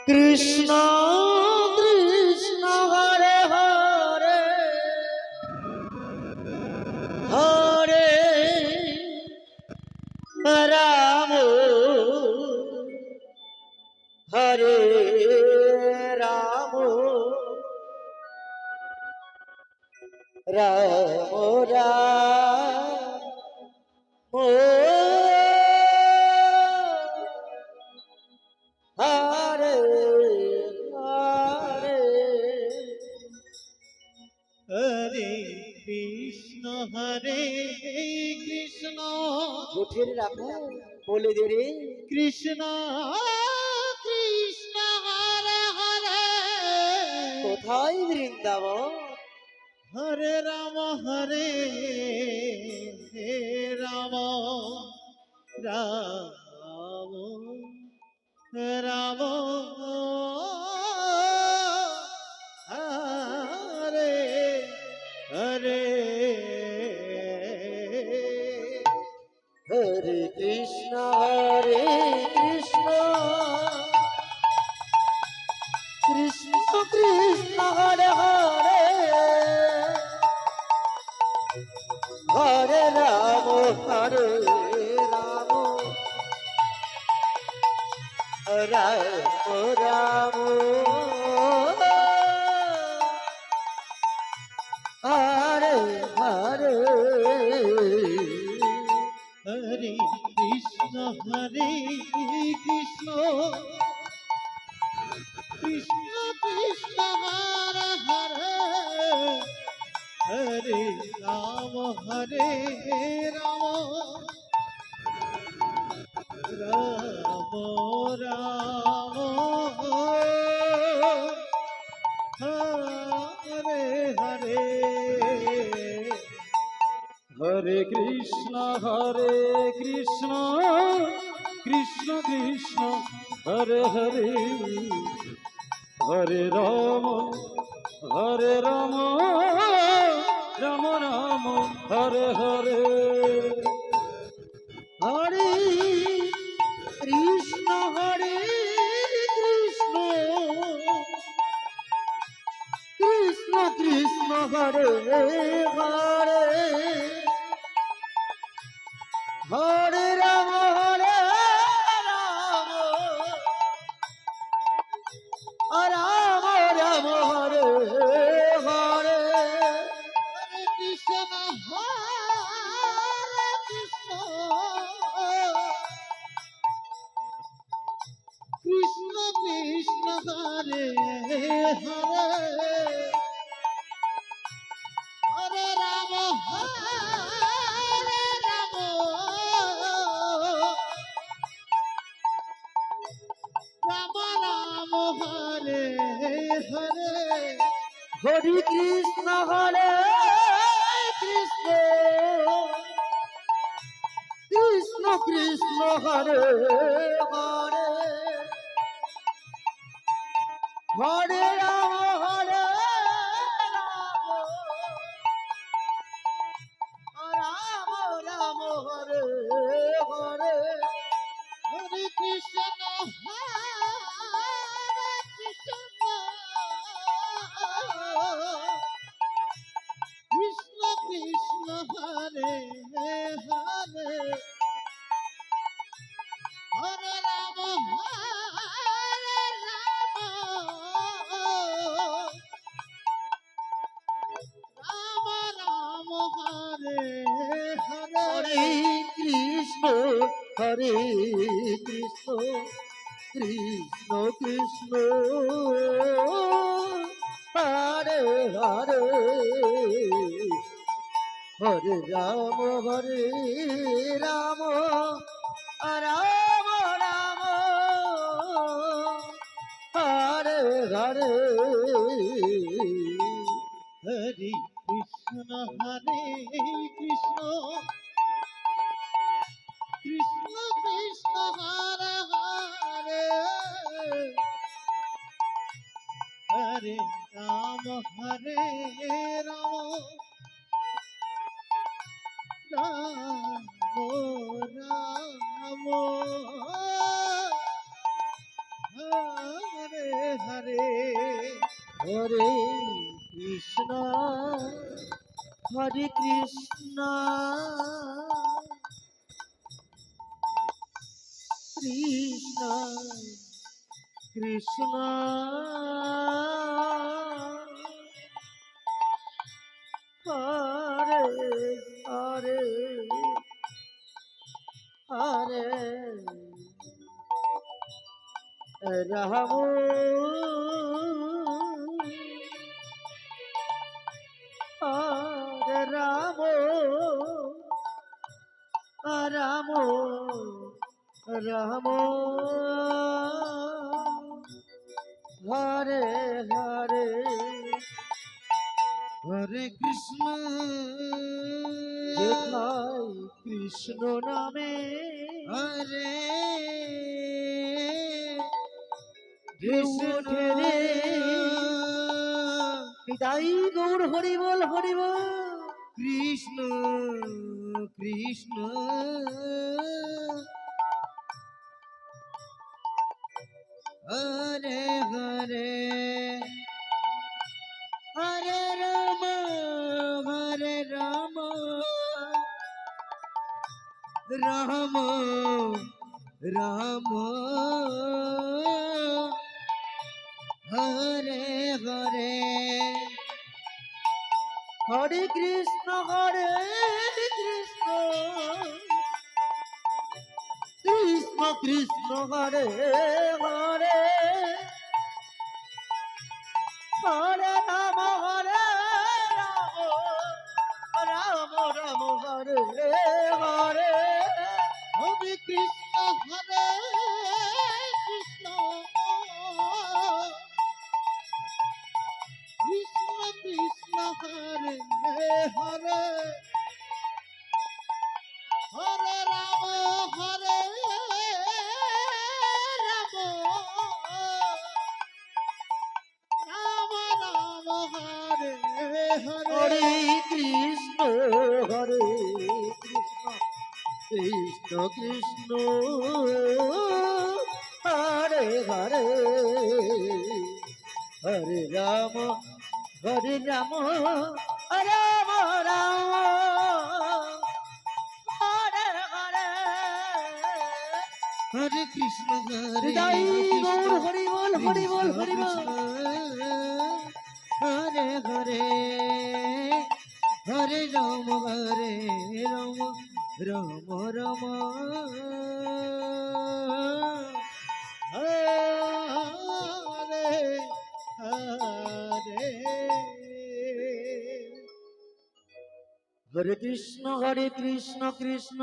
কৃষ্ণ কৃষ্ণ হরে হরে হরে রাম হরে রাম রাম রাম হরে হরে হরে কৃষ্ণ হরে কৃষ্ণ উঠে রাখো বলে দে রে কৃষ্ণ কৃষ্ণ হরে হরে কোথায় বৃন্দাবন হরে রাম রাম রাম রাম হরে হরে হরে কৃষ্ণ হরে কৃষ্ণ কৃষ্ণ কৃষ্ণ হরে হরে হরে রাম হরে রাম রাম রাম হরে হরে হরে কৃষ্ণ কৃষ্ণ কৃষ্ণ হরে হরে হরে রাম রাম রাম হরে হরে হরে কৃষ্ণ কৃষ্ণ কৃষ্ণ হরে হরে হরে রাম রাম রাম হরে হরে হরে কৃষ্ণ কৃষ্ণ কৃষ্ণ হরে হরে হরে রাম রাম রাম হরে হরে কৃষ্ণ কৃষ্ণ কৃষ্ণ হরে হরে হরে রাম রাম রাম হরে হরে হরে কৃষ্ণ কৃষ্ণ কৃষ্ণ কৃষ্ণ হরে হরে হরে রাম রাম রাম হরে হরে হরে কৃষ্ণ কৃষ্ণ কৃষ্ণ হরে হরে হরে রাম রাম রাম হরে হরে হরে কৃষ্ণ কৃষ্ণ কৃষ্ণ কৃষ্ণ হরে হরে হরে রাম রাম রাম রাম হরে হরে হরে কৃষ্ণ কৃষ্ণ কৃষ্ণ কৃষ্ণ হরে হরে হরে রাম রাম রাম হরে হরে কৃষ্ণ হরে কৃষ্ণ কৃষ্ণ কৃষ্ণ হরে হরে হরে রাম হরে রাম রাম রাম হরে হরে হরে কৃষ্ণ যেথায় কৃষ্ণ নামে হরে ঢেউ ওঠে রে তাই গৌর হরি বল হরি বল কৃষ্ণ কৃষ্ণ হরে হরে হরে রাম রাম রাম হরে হরে হরে কৃষ্ণ কৃষ্ণ কৃষ্ণ কৃষ্ণ হরে হরে হরে রাম রাম রাম হরে হরে হরে কৃষ্ণ কৃষ্ণ কৃষ্ণ কৃষ্ণ হরে হরে হরে রাম রাম রাম হরে হরে হরে কৃষ্ণ কৃষ্ণ কৃষ্ণ হরে হরে হরে রাম রাম হরে হরে হরে কৃষ্ণ হৃদয় গৌর হরি বল হরি বল হরি বল হরে হরে হরে রাম রাম রাম হরে হরে হরে কৃষ্ণ কৃষ্ণ